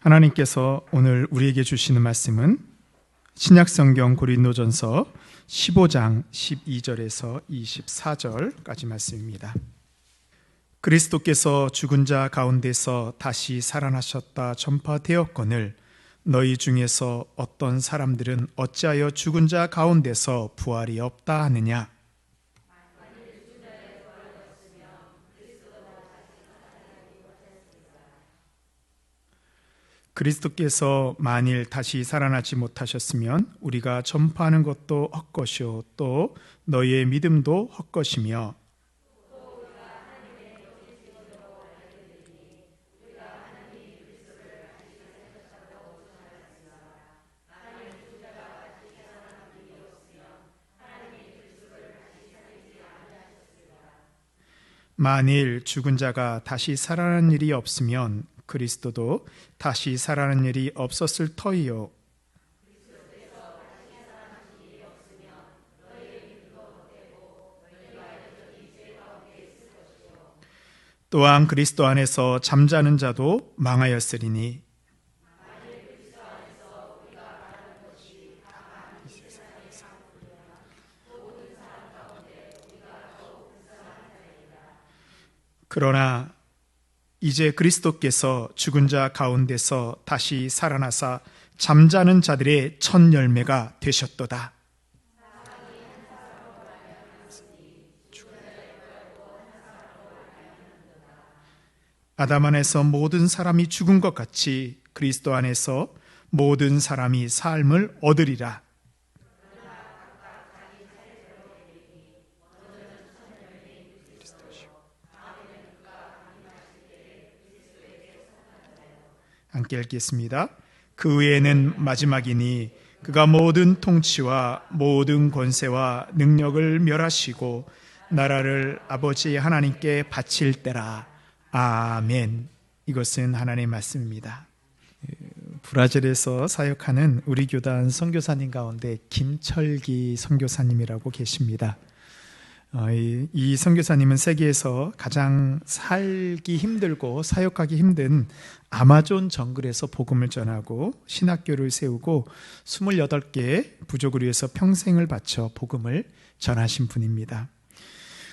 하나님께서 오늘 우리에게 주시는 말씀은 신약성경 고린도전서 15장 12절에서 24절까지 말씀입니다. 그리스도께서 죽은 자 가운데서 다시 살아나셨다 전파되었거늘 너희 중에서 어떤 사람들은 어찌하여 죽은 자 가운데서 부활이 없다 하느냐. 그리스도께서 만일 다시 살아나지 못하셨으면 우리가 전파하는 것도 헛것이요 또 너희의 믿음도 헛것이며 만일 죽은 자가 다시 살아나는 일이 없으면 그리스도도 다시 살아나는 일이 없었을 터이요. 또한 그리스도 안에서 잠자는 자도 망하였으리니 그러나 이제 그리스도께서 죽은 자 가운데서 다시 살아나사 잠자는 자들의 첫 열매가 되셨도다. 아담 안에서 모든 사람이 죽은 것 같이 그리스도 안에서 모든 사람이 삶을 얻으리라. 함께 읽겠습니다. 그 외에는 마지막이니 그가 모든 통치와 모든 권세와 능력을 멸하시고 나라를 아버지 하나님께 바칠 때라. 아멘. 이것은 하나님의 말씀입니다. 브라질에서 사역하는 우리 교단 선교사님 가운데 김철기 선교사님이라고 계십니다. 이 선교사님은 세계에서 가장 살기 힘들고 사역하기 힘든 아마존 정글에서 복음을 전하고 신학교를 세우고 28개 부족을 위해서 평생을 바쳐 복음을 전하신 분입니다.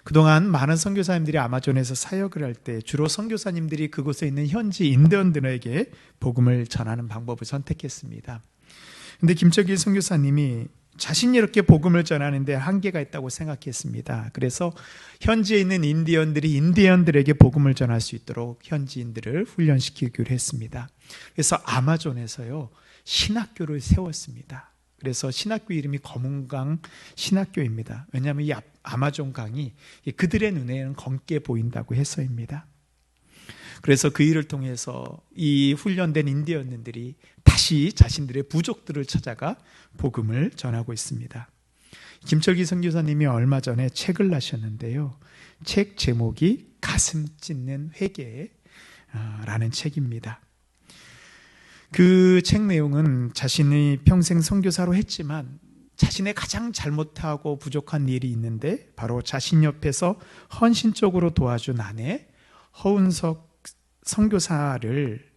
그동안 많은 선교사님들이 아마존에서 사역을 할 때 주로 선교사님들이 그곳에 있는 현지 인디언들에게 복음을 전하는 방법을 선택했습니다. 그런데 김철기 선교사님이 자신이 이렇게 복음을 전하는데 한계가 있다고 생각했습니다. 그래서 현지에 있는 인디언들이 인디언들에게 복음을 전할 수 있도록 현지인들을 훈련시키기로 했습니다. 그래서 아마존에서요 신학교를 세웠습니다. 그래서 신학교 이름이 검은강 신학교입니다. 왜냐하면 이 아마존 강이 그들의 눈에는 검게 보인다고 해서입니다. 그래서 그 일을 통해서 이 훈련된 인디언들이 다시 자신들의 부족들을 찾아가 복음을 전하고 있습니다. 김철기 선교사님이 얼마 전에 책을 나셨는데요. 책 제목이 가슴 찢는 회개라는 책입니다. 그 책 내용은 자신이 평생 선교사로 했지만 자신의 가장 잘못하고 부족한 일이 있는데 바로 자신 옆에서 헌신적으로 도와준 아내 허운석 선교사를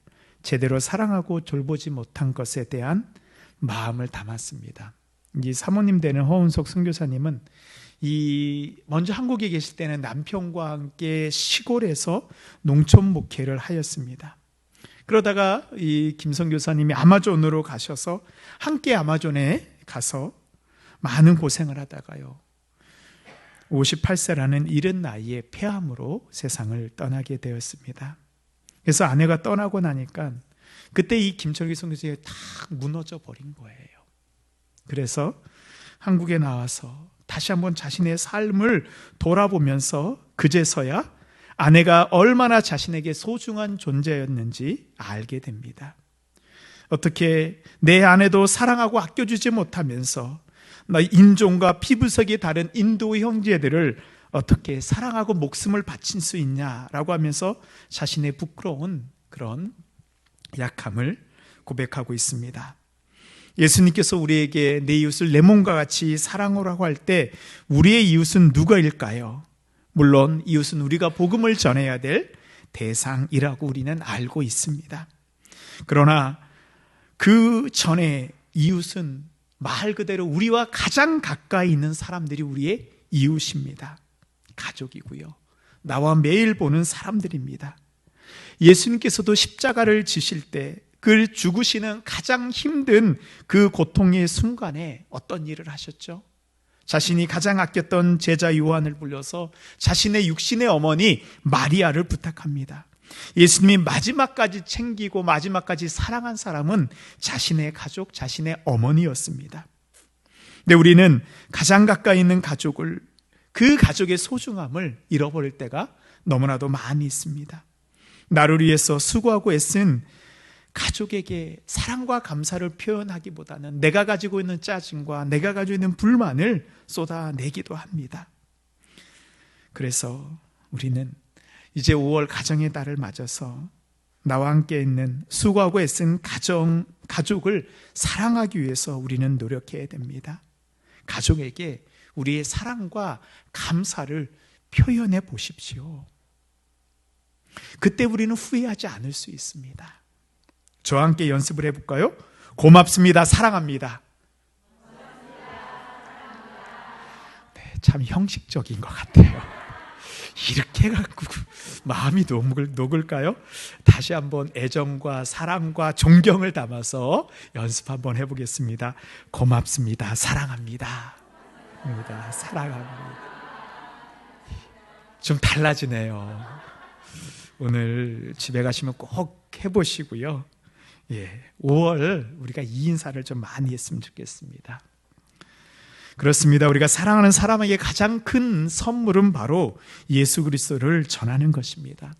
제대로 사랑하고 돌보지 못한 것에 대한 마음을 담았습니다. 이 사모님 되는 허운석 선교사님은 먼저 한국에 계실 때는 남편과 함께 시골에서 농촌 목회를 하였습니다. 그러다가 이 김 선교사님이 아마존으로 가셔서 함께 아마존에 가서 많은 고생을 하다가요 58세라는 이른 나이에 폐암으로 세상을 떠나게 되었습니다. 그래서 아내가 떠나고 나니까 그때 이 김철기 선교사가 다 무너져 버린 거예요. 그래서 한국에 나와서 다시 한번 자신의 삶을 돌아보면서 그제서야 아내가 얼마나 자신에게 소중한 존재였는지 알게 됩니다. 어떻게 내 아내도 사랑하고 아껴주지 못하면서 나 인종과 피부색이 다른 인도 형제들을 어떻게 사랑하고 목숨을 바칠 수 있냐라고 하면서 자신의 부끄러운 그런 약함을 고백하고 있습니다. 예수님께서 우리에게 내 이웃을 내 몸과 같이 사랑하라고 할 때 우리의 이웃은 누구일까요? 물론 이웃은 우리가 복음을 전해야 될 대상이라고 우리는 알고 있습니다. 그러나 그 전에 이웃은 말 그대로 우리와 가장 가까이 있는 사람들이 우리의 이웃입니다. 가족이고요. 나와 매일 보는 사람들입니다. 예수님께서도 십자가를 지실 때 그 죽으시는 가장 힘든 그 고통의 순간에 어떤 일을 하셨죠? 자신이 가장 아꼈던 제자 요한을 불러서 자신의 육신의 어머니 마리아를 부탁합니다. 예수님이 마지막까지 챙기고 마지막까지 사랑한 사람은 자신의 가족, 자신의 어머니였습니다. 근데 우리는 가장 가까이 있는 가족을, 그 가족의 소중함을 잃어버릴 때가 너무나도 많이 있습니다. 나를 위해서 수고하고 애쓴 가족에게 사랑과 감사를 표현하기보다는 내가 가지고 있는 짜증과 내가 가지고 있는 불만을 쏟아내기도 합니다. 그래서 우리는 이제 5월 가정의 달을 맞아서 나와 함께 있는 수고하고 애쓴 가족을 사랑하기 위해서 우리는 노력해야 됩니다. 가족에게 우리의 사랑과 감사를 표현해 보십시오. 그때 우리는 후회하지 않을 수 있습니다. 저와 함께 연습을 해볼까요? 고맙습니다. 사랑합니다. 네, 참 형식적인 것 같아요. 이렇게 해갖고 마음이 녹을까요? 다시 한번 애정과 사랑과 존경을 담아서 연습 한번 해보겠습니다. 고맙습니다. 사랑합니다. 사랑합니다. 좀 달라지네요. 오늘 집에 가시면 꼭 해보시고요. 5월 우리가 이 인사를 좀 많이 했으면 좋겠습니다. 그렇습니다. 우리가 사랑하는 사람에게 가장 큰 선물은 바로 예수 그리스도를 전하는 것입니다.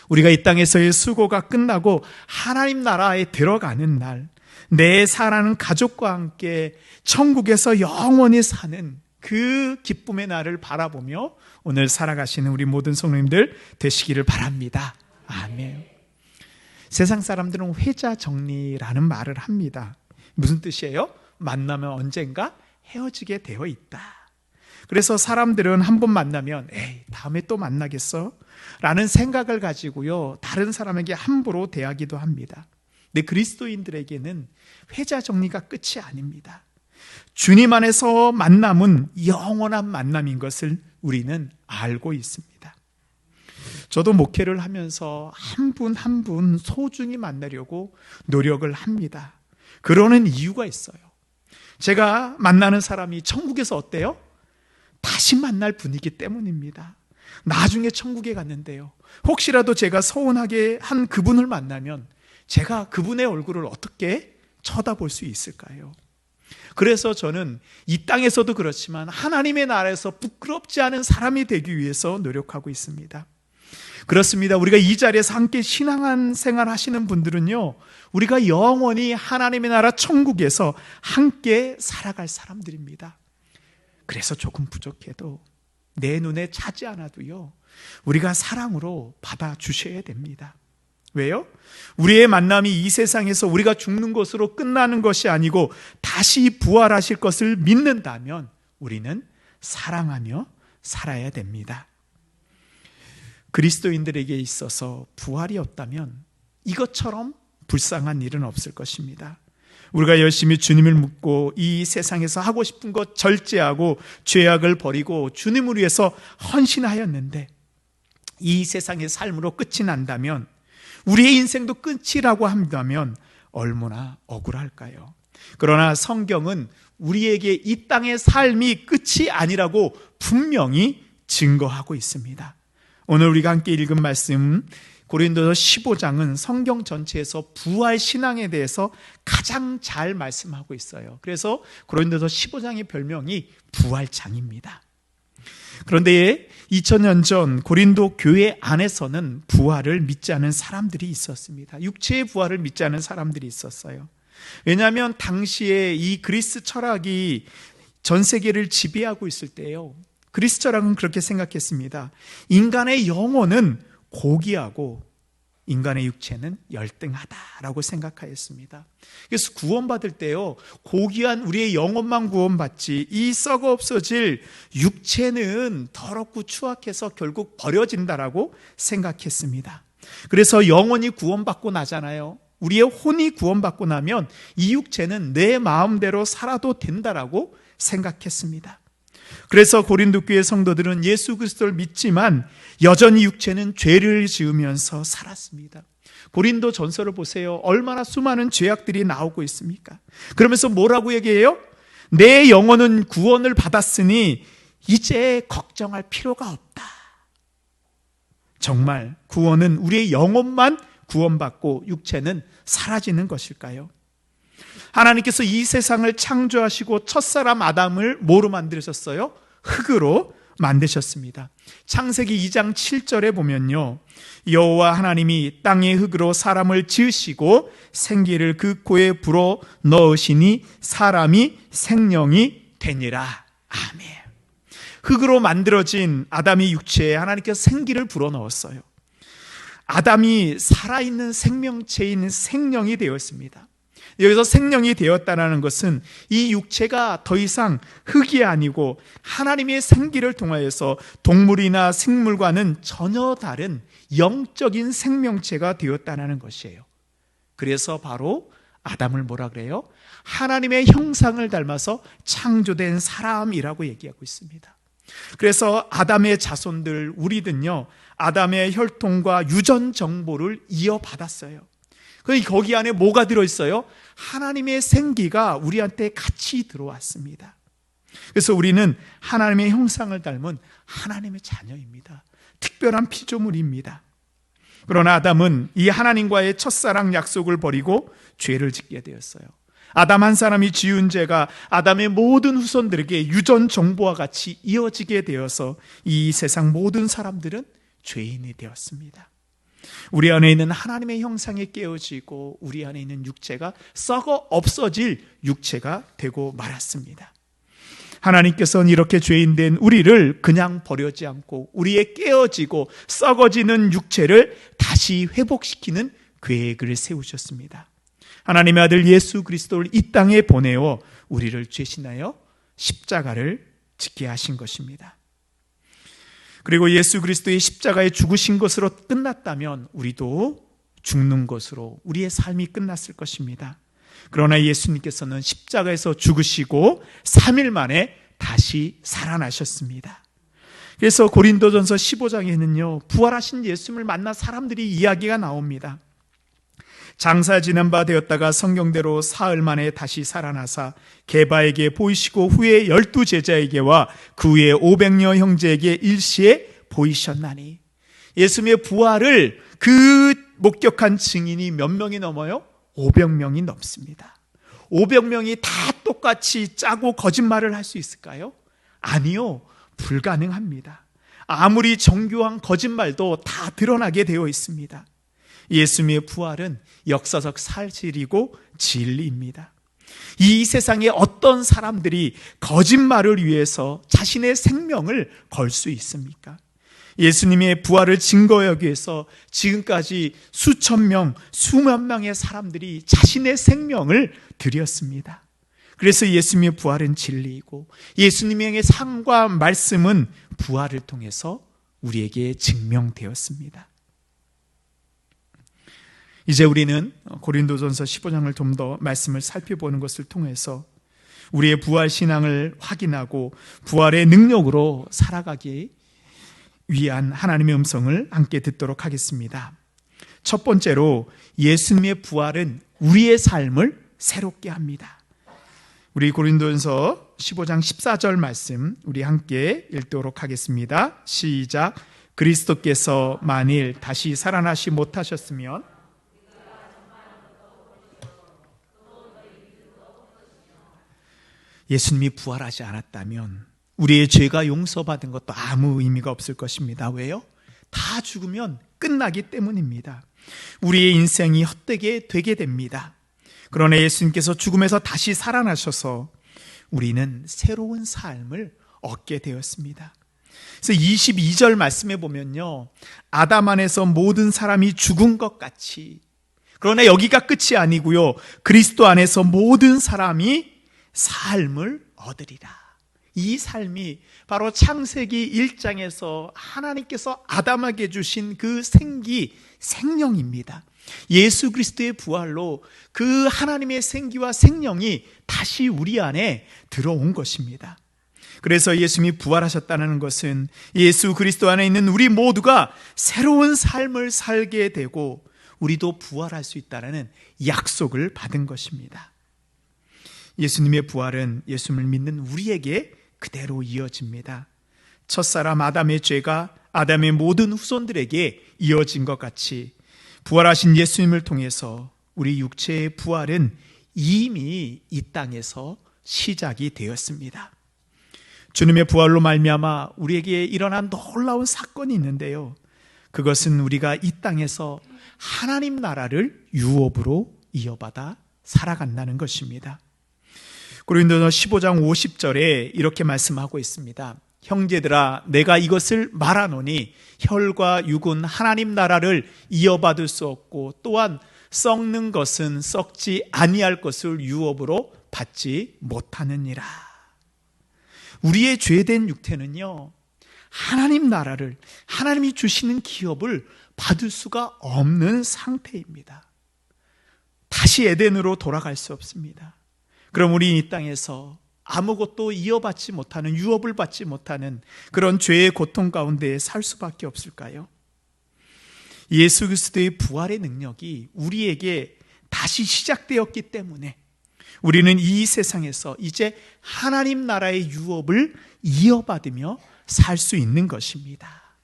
우리가 이 땅에서의 수고가 끝나고 하나님 나라에 들어가는 날, 내 사랑하는 가족과 함께 천국에서 영원히 사는 그 기쁨의 날을 바라보며 오늘 살아가시는 우리 모든 성도님들 되시기를 바랍니다. 아멘. 세상 사람들은 회자 정리라는 말을 합니다. 무슨 뜻이에요? 만나면 언젠가 헤어지게 되어 있다. 그래서 사람들은 한 번 만나면 다음에 또 만나겠어? 라는 생각을 가지고요, 다른 사람에게 함부로 대하기도 합니다. 근데 그리스도인들에게는 회자 정리가 끝이 아닙니다. 주님 안에서 만남은 영원한 만남인 것을 우리는 알고 있습니다. 저도 목회를 하면서 한 분 한 분 소중히 만나려고 노력을 합니다. 그러는 이유가 있어요. 제가 만나는 사람이 천국에서 어때요? 다시 만날 분이기 때문입니다. 나중에 천국에 갔는데요, 혹시라도 제가 서운하게 한 그분을 만나면 제가 그분의 얼굴을 어떻게 쳐다볼 수 있을까요? 그래서 저는 이 땅에서도 그렇지만 하나님의 나라에서 부끄럽지 않은 사람이 되기 위해서 노력하고 있습니다. 그렇습니다. 우리가 이 자리에서 함께 신앙한 생활 하시는 분들은요, 우리가 영원히 하나님의 나라 천국에서 함께 살아갈 사람들입니다. 그래서 조금 부족해도 내 눈에 차지 않아도요, 우리가 사랑으로 받아주셔야 됩니다. 왜요? 우리의 만남이 이 세상에서 우리가 죽는 것으로 끝나는 것이 아니고 다시 부활하실 것을 믿는다면 우리는 사랑하며 살아야 됩니다. 그리스도인들에게 있어서 부활이 없다면 이것처럼 불쌍한 일은 없을 것입니다. 우리가 열심히 주님을 묻고 이 세상에서 하고 싶은 것 절제하고 죄악을 버리고 주님을 위해서 헌신하였는데 이 세상의 삶으로 끝이 난다면, 우리의 인생도 끝이라고 한다면 얼마나 억울할까요? 그러나 성경은 우리에게 이 땅의 삶이 끝이 아니라고 분명히 증거하고 있습니다. 오늘 우리가 함께 읽은 말씀 고린도서 15장은 성경 전체에서 부활 신앙에 대해서 가장 잘 말씀하고 있어요. 그래서 고린도서 15장의 별명이 부활장입니다. 그런데 2000년 전 고린도 교회 안에서는 부활을 믿지 않은 사람들이 있었습니다. 육체의 부활을 믿지 않은 사람들이 있었어요. 왜냐하면 당시에 이 그리스 철학이 전 세계를 지배하고 있을 때요, 그리스 철학은 그렇게 생각했습니다. 인간의 영혼은 고귀하고 인간의 육체는 열등하다라고 생각하였습니다. 그래서 구원받을 때요, 고귀한 우리의 영혼만 구원받지 이 썩어 없어질 육체는 더럽고 추악해서 결국 버려진다라고 생각했습니다. 그래서 영혼이 구원받고 나잖아요, 우리의 혼이 구원받고 나면 이 육체는 내 마음대로 살아도 된다라고 생각했습니다. 그래서 고린도 교회 성도들은 예수 그리스도를 믿지만 여전히 육체는 죄를 지으면서 살았습니다. 고린도 전서를 보세요. 얼마나 수많은 죄악들이 나오고 있습니까? 그러면서 뭐라고 얘기해요? 내 영혼은 구원을 받았으니 이제 걱정할 필요가 없다. 정말 구원은 우리의 영혼만 구원받고 육체는 사라지는 것일까요? 하나님께서 이 세상을 창조하시고 첫사람 아담을 뭐로 만드셨어요? 흙으로 만드셨습니다. 창세기 2장 7절에 보면요, 여호와 하나님이 땅의 흙으로 사람을 지으시고 생기를 그 코에 불어 넣으시니 사람이 생명이 되니라. 아멘. 흙으로 만들어진 아담의 육체에 하나님께서 생기를 불어 넣었어요. 아담이 살아있는 생명체인 생명이 되었습니다. 여기서 생명이 되었다는 것은 이 육체가 더 이상 흙이 아니고 하나님의 생기를 통하여서 동물이나 생물과는 전혀 다른 영적인 생명체가 되었다는 것이에요. 그래서 바로 아담을 뭐라 그래요? 하나님의 형상을 닮아서 창조된 사람이라고 얘기하고 있습니다. 그래서 아담의 자손들 우리는요, 아담의 혈통과 유전 정보를 이어받았어요. 거기 안에 뭐가 들어있어요? 하나님의 생기가 우리한테 같이 들어왔습니다. 그래서 우리는 하나님의 형상을 닮은 하나님의 자녀입니다. 특별한 피조물입니다. 그러나 아담은 이 하나님과의 첫사랑 약속을 버리고 죄를 짓게 되었어요. 아담 한 사람이 지은 죄가 아담의 모든 후손들에게 유전 정보와 같이 이어지게 되어서 이 세상 모든 사람들은 죄인이 되었습니다. 우리 안에 있는 하나님의 형상이 깨어지고 우리 안에 있는 육체가 썩어 없어질 육체가 되고 말았습니다. 하나님께서는 이렇게 죄인된 우리를 그냥 버리지 않고 우리의 깨어지고 썩어지는 육체를 다시 회복시키는 계획을 세우셨습니다. 하나님의 아들 예수 그리스도를 이 땅에 보내어 우리를 죄신하여 십자가를 지게 하신 것입니다. 그리고 예수 그리스도의 십자가에 죽으신 것으로 끝났다면 우리도 죽는 것으로 우리의 삶이 끝났을 것입니다. 그러나 예수님께서는 십자가에서 죽으시고 3일 만에 다시 살아나셨습니다. 그래서 고린도전서 15장에는요, 부활하신 예수님을 만난 사람들이 이야기가 나옵니다. 장사 지난 바 되었다가 성경대로 사흘 만에 다시 살아나사 게바에게 보이시고 후에 12 제자에게와 그 후에 500여 형제에게 일시에 보이셨나니. 예수님의 부활을 그 목격한 증인이 몇 명이 넘어요? 500명이 넘습니다. 500명이 다 똑같이 짜고 거짓말을 할 수 있을까요? 아니요, 불가능합니다. 아무리 정교한 거짓말도 다 드러나게 되어 있습니다. 예수님의 부활은 역사적 사실이고 진리입니다. 이 세상에 어떤 사람들이 거짓말을 위해서 자신의 생명을 걸 수 있습니까? 예수님의 부활을 증거하기 위해서 지금까지 수천 명, 수만 명의 사람들이 자신의 생명을 드렸습니다. 그래서 예수님의 부활은 진리이고 예수님의 삶과 말씀은 부활을 통해서 우리에게 증명되었습니다. 이제 우리는 고린도전서 15장을 좀 더 말씀을 살펴보는 것을 통해서 우리의 부활 신앙을 확인하고 부활의 능력으로 살아가기 위한 하나님의 음성을 함께 듣도록 하겠습니다. 첫 번째로 예수님의 부활은 우리의 삶을 새롭게 합니다. 우리 고린도전서 15장 14절 말씀 우리 함께 읽도록 하겠습니다. 시작. 그리스도께서 만일 다시 살아나시 못하셨으면 예수님이 부활하지 않았다면 우리의 죄가 용서받은 것도 아무 의미가 없을 것입니다. 왜요? 다 죽으면 끝나기 때문입니다. 우리의 인생이 헛되게 되게 됩니다. 그러나 예수님께서 죽음에서 다시 살아나셔서 우리는 새로운 삶을 얻게 되었습니다. 그래서 22절 말씀에 보면요, 아담 안에서 모든 사람이 죽은 것 같이, 그러나 여기가 끝이 아니고요, 그리스도 안에서 모든 사람이 삶을 얻으리라. 이 삶이 바로 창세기 1장에서 하나님께서 아담에게 주신 그 생명입니다. 예수 그리스도의 부활로 그 하나님의 생기와 생명이 다시 우리 안에 들어온 것입니다. 그래서 예수님이 부활하셨다는 것은 예수 그리스도 안에 있는 우리 모두가 새로운 삶을 살게 되고 우리도 부활할 수 있다는 약속을 받은 것입니다. 예수님의 부활은 예수님을 믿는 우리에게 그대로 이어집니다. 첫사람 아담의 죄가 아담의 모든 후손들에게 이어진 것 같이 부활하신 예수님을 통해서 우리 육체의 부활은 이미 이 땅에서 시작이 되었습니다. 주님의 부활로 말미암아 우리에게 일어난 놀라운 사건이 있는데요, 그것은 우리가 이 땅에서 하나님 나라를 유업으로 이어받아 살아간다는 것입니다. 고린도서 15장 50절에 이렇게 말씀하고 있습니다. 형제들아, 내가 이것을 말하노니 혈과 육은 하나님 나라를 이어받을 수 없고 또한 썩는 것은 썩지 아니할 것을 유업으로 받지 못하느니라. 우리의 죄된 육체는요, 하나님 나라를, 하나님이 주시는 기업을 받을 수가 없는 상태입니다. 다시 에덴으로 돌아갈 수 없습니다. 그럼 우리 이 땅에서 아무것도 이어받지 못하는, 유업을 받지 못하는 그런 죄의 고통 가운데 살 수밖에 없을까요? 예수 그리스도의 부활의 능력이 우리에게 다시 시작되었기 때문에 우리는 이 세상에서 이제 하나님 나라의 유업을 이어받으며 살 수 있는 것입니다.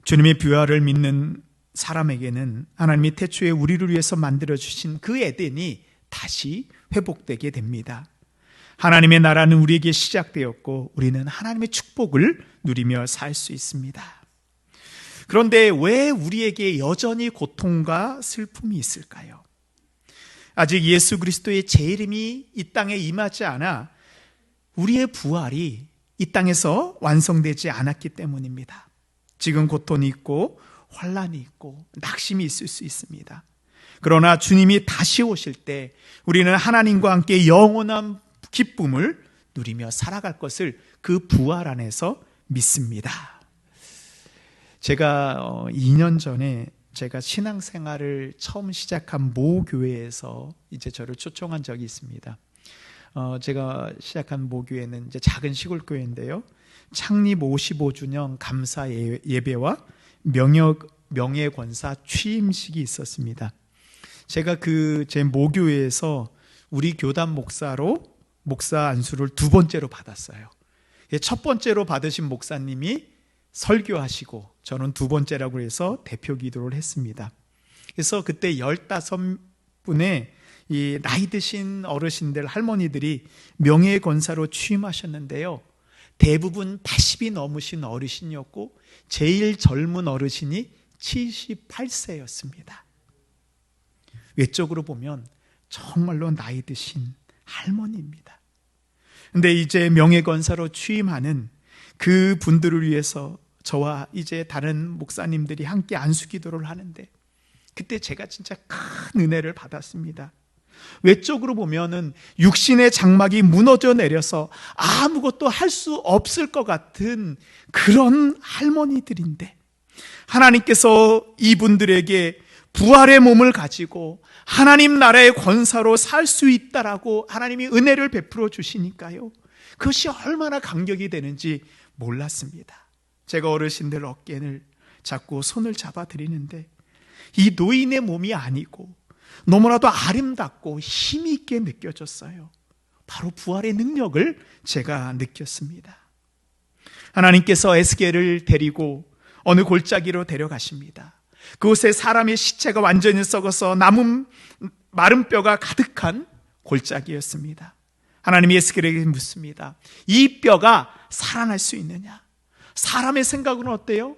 주님의 부활을 믿는 사람에게는 하나님이 태초에 우리를 위해서 만들어주신 그 에덴이 다시 회복되게 됩니다. 하나님의 나라는 우리에게 시작되었고 우리는 하나님의 축복을 누리며 살 수 있습니다. 그런데 왜 우리에게 여전히 고통과 슬픔이 있을까요? 아직 예수 그리스도의 재림이 이 땅에 임하지 않아 우리의 부활이 이 땅에서 완성되지 않았기 때문입니다. 지금 고통이 있고 환난이 있고 낙심이 있을 수 있습니다. 그러나 주님이 다시 오실 때 우리는 하나님과 함께 영원한 기쁨을 누리며 살아갈 것을 그 부활 안에서 믿습니다. 제가 2년 전에 제가 신앙생활을 처음 시작한 모 교회에서 이제 저를 초청한 적이 있습니다. 제가 시작한 모 교회는 이제 작은 시골 교회인데요, 창립 55주년 감사 예배와 명예권사 취임식이 있었습니다. 제가 제 모교회에서 우리 교단 목사로 목사 안수를 2번째로 받았어요. 첫 번째로 받으신 목사님이 설교하시고 저는 2번째라고 해서 대표 기도를 했습니다. 그래서 그때 15분의 이 나이 드신 어르신들, 할머니들이 명예권사로 취임하셨는데요, 대부분 80이 넘으신 어르신이었고 제일 젊은 어르신이 78세였습니다. 외적으로 보면 정말로 나이 드신 할머니입니다. 근데 이제 명예권사로 취임하는 그 분들을 위해서 저와 이제 다른 목사님들이 함께 안수기도를 하는데 그때 제가 진짜 큰 은혜를 받았습니다. 외적으로 보면은 육신의 장막이 무너져 내려서 아무것도 할 수 없을 것 같은 그런 할머니들인데 하나님께서 이분들에게 부활의 몸을 가지고 하나님 나라의 권사로 살 수 있다라고 하나님이 은혜를 베풀어 주시니까요, 그것이 얼마나 감격이 되는지 몰랐습니다. 제가 어르신들 어깨를 잡고 손을 잡아 드리는데 이 노인의 몸이 아니고 너무나도 아름답고 힘 있게 느껴졌어요. 바로 부활의 능력을 제가 느꼈습니다. 하나님께서 에스겔을 데리고 어느 골짜기로 데려가십니다. 그곳에 사람의 시체가 완전히 썩어서 남은 마른 뼈가 가득한 골짜기였습니다. 하나님이 에스겔에게 묻습니다. 이 뼈가 살아날 수 있느냐? 사람의 생각은 어때요?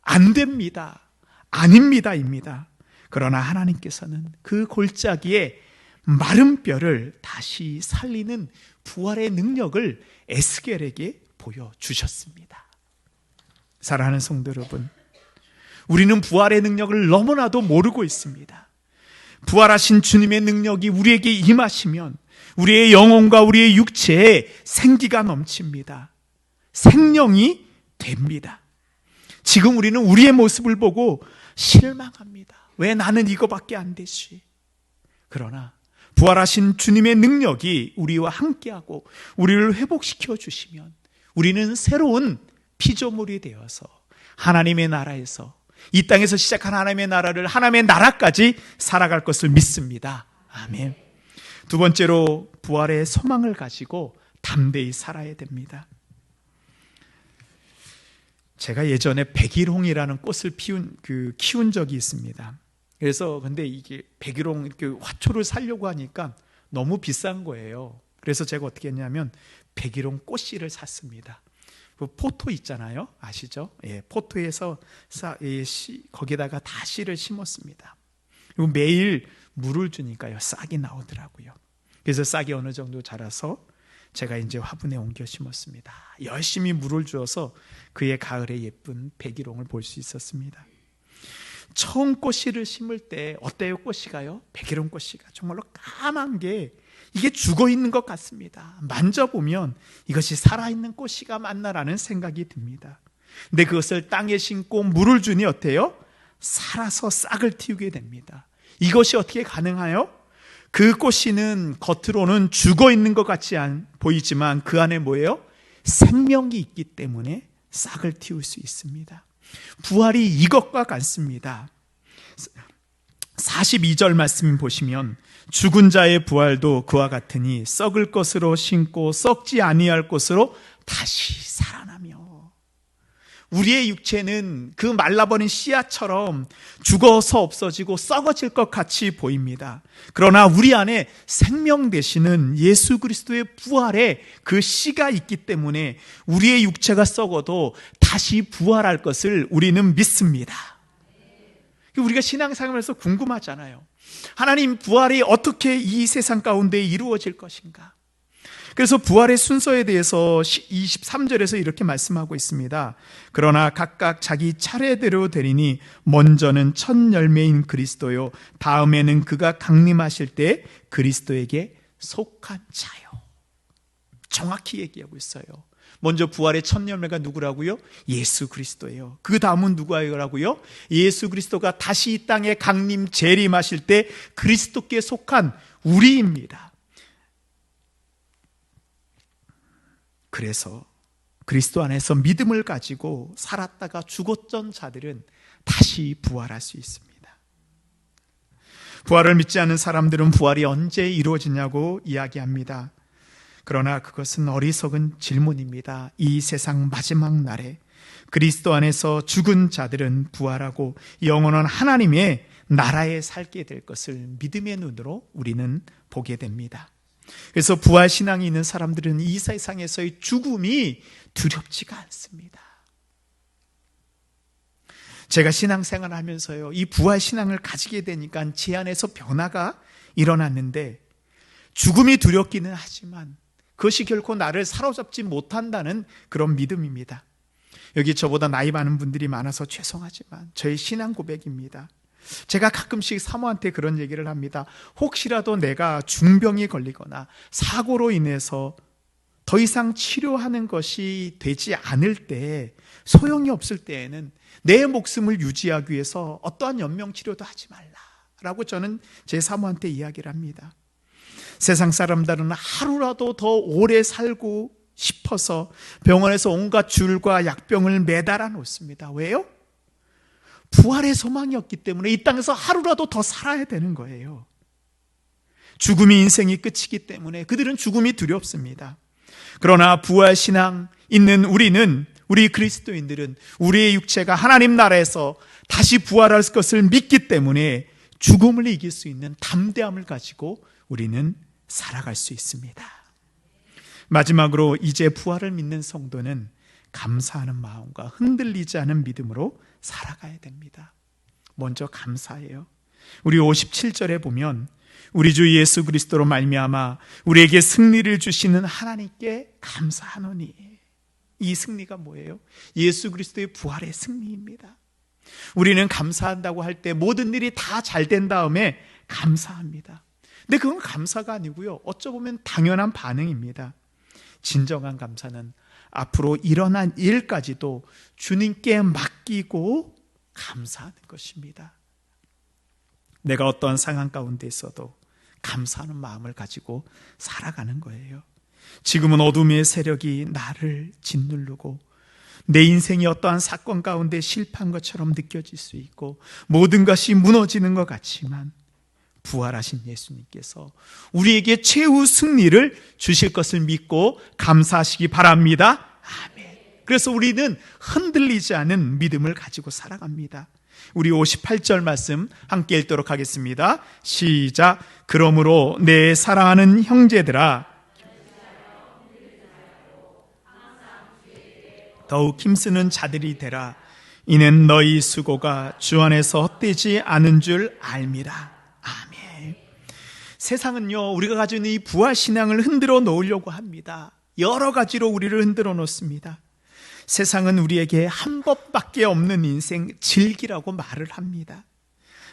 안 됩니다. 아닙니다입니다. 그러나 하나님께서는 그 골짜기에 마른 뼈를 다시 살리는 부활의 능력을 에스겔에게 보여주셨습니다. 사랑하는 성도 여러분, 우리는 부활의 능력을 너무나도 모르고 있습니다. 부활하신 주님의 능력이 우리에게 임하시면 우리의 영혼과 우리의 육체에 생기가 넘칩니다. 생명이 됩니다. 지금 우리는 우리의 모습을 보고 실망합니다. 왜 나는 이거밖에 안 되지? 그러나 부활하신 주님의 능력이 우리와 함께하고 우리를 회복시켜 주시면 우리는 새로운 피조물이 되어서 하나님의 나라에서, 이 땅에서 시작한 하나님의 나라를 하나님의 나라까지 살아갈 것을 믿습니다. 아멘. 두 번째로, 부활의 소망을 가지고 담대히 살아야 됩니다. 제가 예전에 백일홍이라는 꽃을 키운 적이 있습니다. 그래서 근데 이게 백일홍 이렇게 화초를 사려고 하니까 너무 비싼 거예요. 그래서 제가 어떻게 했냐면 백일홍 꽃씨를 샀습니다. 그 포토 있잖아요, 아시죠? 예, 포토에서 거기다가 다 씨를 심었습니다. 그리고 매일 물을 주니까요, 싹이 나오더라고요. 그래서 싹이 어느 정도 자라서 제가 이제 화분에 옮겨 심었습니다. 열심히 물을 주어서 그의 가을의 예쁜 백일홍을 볼 수 있었습니다. 처음 꽃씨를 심을 때 어때요? 꽃씨가요? 백일홍 꽃씨가 정말로 까만 게 이게 죽어 있는 것 같습니다. 만져보면 이것이 살아있는 꽃씨가 맞나라는 생각이 듭니다. 근데 그것을 땅에 심고 물을 주니 어때요? 살아서 싹을 틔우게 됩니다. 이것이 어떻게 가능하여? 그 꽃씨는 겉으로는 죽어 있는 것 같지 보이지만 그 안에 뭐예요? 생명이 있기 때문에 싹을 틔울 수 있습니다. 부활이 이것과 같습니다. 42절 말씀 보시면 죽은 자의 부활도 그와 같으니 썩을 것으로 심고 썩지 아니할 것으로 다시 살아나며, 우리의 육체는 그 말라버린 씨앗처럼 죽어서 없어지고 썩어질 것 같이 보입니다. 그러나 우리 안에 생명 되시는 예수 그리스도의 부활에 그 씨가 있기 때문에 우리의 육체가 썩어도 다시 부활할 것을 우리는 믿습니다. 우리가 신앙생활에서 궁금하잖아요. 하나님, 부활이 어떻게 이 세상 가운데 이루어질 것인가? 그래서 부활의 순서에 대해서 23절에서 이렇게 말씀하고 있습니다. 그러나 각각 자기 차례대로 되리니 먼저는 첫 열매인 그리스도요, 다음에는 그가 강림하실 때 그리스도에게 속한 자요. 정확히 얘기하고 있어요. 먼저 부활의 첫 열매가 누구라고요? 예수 그리스도예요. 그 다음은 누구라고요? 예수 그리스도가 다시 이 땅에 강림 재림하실 때 그리스도께 속한 우리입니다. 그래서 그리스도 안에서 믿음을 가지고 살았다가 죽었던 자들은 다시 부활할 수 있습니다. 부활을 믿지 않는 사람들은 부활이 언제 이루어지냐고 이야기합니다. 그러나 그것은 어리석은 질문입니다. 이 세상 마지막 날에 그리스도 안에서 죽은 자들은 부활하고 영원한 하나님의 나라에 살게 될 것을 믿음의 눈으로 우리는 보게 됩니다. 그래서 부활 신앙이 있는 사람들은 이 세상에서의 죽음이 두렵지가 않습니다. 제가 신앙생활을 하면서요, 이 부활 신앙을 가지게 되니까 제 안에서 변화가 일어났는데, 죽음이 두렵기는 하지만 그것이 결코 나를 사로잡지 못한다는 그런 믿음입니다. 여기 저보다 나이 많은 분들이 많아서 죄송하지만 저의 신앙 고백입니다. 제가 가끔씩 사모한테 그런 얘기를 합니다. 혹시라도 내가 중병이 걸리거나 사고로 인해서 더 이상 치료하는 것이 되지 않을 때, 소용이 없을 때에는 내 목숨을 유지하기 위해서 어떠한 연명치료도 하지 말라라고 저는 제 사모한테 이야기를 합니다. 세상 사람들은 하루라도 더 오래 살고 싶어서 병원에서 온갖 줄과 약병을 매달아 놓습니다. 왜요? 부활의 소망이 없기 때문에 이 땅에서 하루라도 더 살아야 되는 거예요. 죽음이 인생이 끝이기 때문에 그들은 죽음이 두렵습니다. 그러나 부활 신앙 있는 우리는, 우리 그리스도인들은 우리의 육체가 하나님 나라에서 다시 부활할 것을 믿기 때문에 죽음을 이길 수 있는 담대함을 가지고 우리는 살아갈 수 있습니다. 마지막으로 이제 부활을 믿는 성도는 감사하는 마음과 흔들리지 않은 믿음으로 살아가야 됩니다. 먼저 감사해요. 우리 57절에 보면 우리 주 예수 그리스도로 말미암아 우리에게 승리를 주시는 하나님께 감사하노니. 이 승리가 뭐예요? 예수 그리스도의 부활의 승리입니다. 우리는 감사한다고 할 때 모든 일이 다 잘 된 다음에 감사합니다. 근데 그건 감사가 아니고요, 어쩌보면 당연한 반응입니다. 진정한 감사는 앞으로 일어난 일까지도 주님께 맡기고 감사하는 것입니다. 내가 어떠한 상황 가운데 있어도 감사하는 마음을 가지고 살아가는 거예요. 지금은 어둠의 세력이 나를 짓누르고 내 인생이 어떠한 사건 가운데 실패한 것처럼 느껴질 수 있고 모든 것이 무너지는 것 같지만 부활하신 예수님께서 우리에게 최후 승리를 주실 것을 믿고 감사하시기 바랍니다. 아멘. 그래서 우리는 흔들리지 않은 믿음을 가지고 살아갑니다. 우리 58절 말씀 함께 읽도록 하겠습니다. 시작. 그러므로 내 사랑하는 형제들아 더욱 힘쓰는 자들이 되라. 이는 너희 수고가 주 안에서 헛되지 않은 줄 알미라. 아멘. 세상은요, 우리가 가지고 있는 이 부활신앙을 흔들어 놓으려고 합니다. 여러 가지로 우리를 흔들어 놓습니다. 세상은 우리에게 한 번밖에 없는 인생 즐기라고 말을 합니다.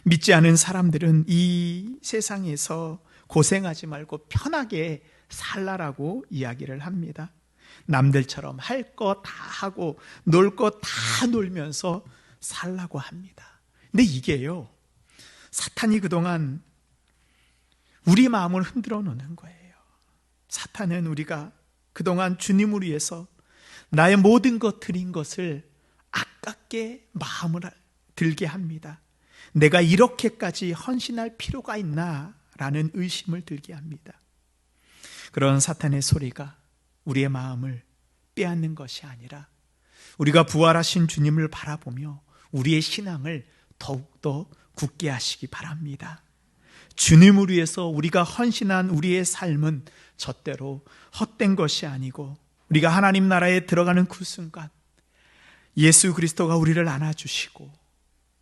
믿지 않은 사람들은 이 세상에서 고생하지 말고 편하게 살라라고 이야기를 합니다. 남들처럼 할 거 다 하고 놀 거 다 놀면서 살라고 합니다. 근데 이게요, 사탄이 그동안 우리 마음을 흔들어 놓는 거예요. 사탄은 우리가 그동안 주님을 위해서 나의 모든 것 드린 것을 아깝게 마음을 들게 합니다. 내가 이렇게까지 헌신할 필요가 있나? 라는 의심을 들게 합니다. 그런 사탄의 소리가 우리의 마음을 빼앗는 것이 아니라 우리가 부활하신 주님을 바라보며 우리의 신앙을 더욱더 굳게 하시기 바랍니다. 주님을 위해서 우리가 헌신한 우리의 삶은 젖대로 헛된 것이 아니고 우리가 하나님 나라에 들어가는 그 순간 예수 그리스도가 우리를 안아주시고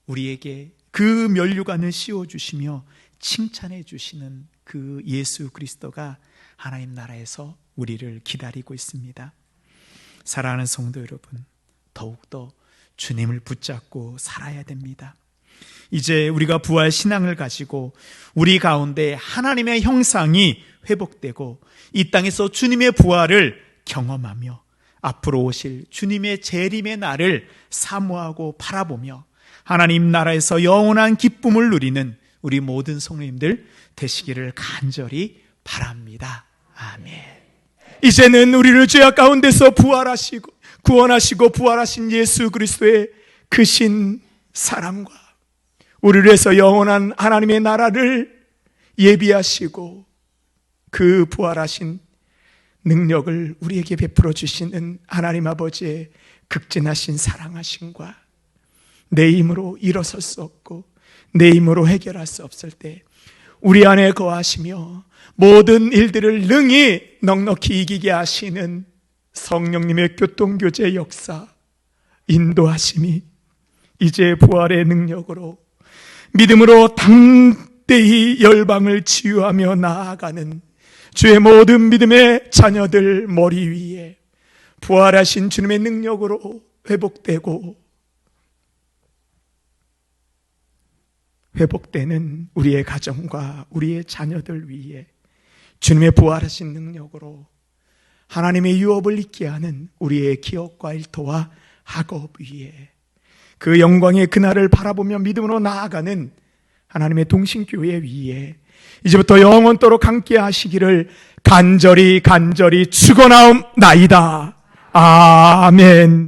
우리에게 그 면류관을 씌워주시며 칭찬해 주시는 그 예수 그리스도가 하나님 나라에서 우리를 기다리고 있습니다. 사랑하는 성도 여러분, 더욱더 주님을 붙잡고 살아야 됩니다. 이제 우리가 부활 신앙을 가지고 우리 가운데 하나님의 형상이 회복되고 이 땅에서 주님의 부활을 경험하며 앞으로 오실 주님의 재림의 날을 사모하고 바라보며 하나님 나라에서 영원한 기쁨을 누리는 우리 모든 성도님들 되시기를 간절히 바랍니다. 아멘. 이제는 우리를 죄악 가운데서 부활하시고 구원하시고 부활하신 예수 그리스도의 크신 사랑과 우리를 위해서 영원한 하나님의 나라를 예비하시고 그 부활하신 능력을 우리에게 베풀어 주시는 하나님 아버지의 극진하신 사랑하심과 내 힘으로 일어설 수 없고 내 힘으로 해결할 수 없을 때 우리 안에 거하시며 모든 일들을 능히 넉넉히 이기게 하시는 성령님의 교통교제 역사, 인도하심이 이제 부활의 능력으로 믿음으로 당대히 열방을 치유하며 나아가는 주의 모든 믿음의 자녀들 머리 위에 부활하신 주님의 능력으로 회복되는 우리의 가정과 우리의 자녀들 위에 주님의 부활하신 능력으로 하나님의 유업을 잊게 하는 우리의 기업과 일터와 학업 위에 그 영광의 그날을 바라보며 믿음으로 나아가는 하나님의 동신교회 위에 이제부터 영원토록 함께 하시기를 간절히 축원하옵나이다. 아멘.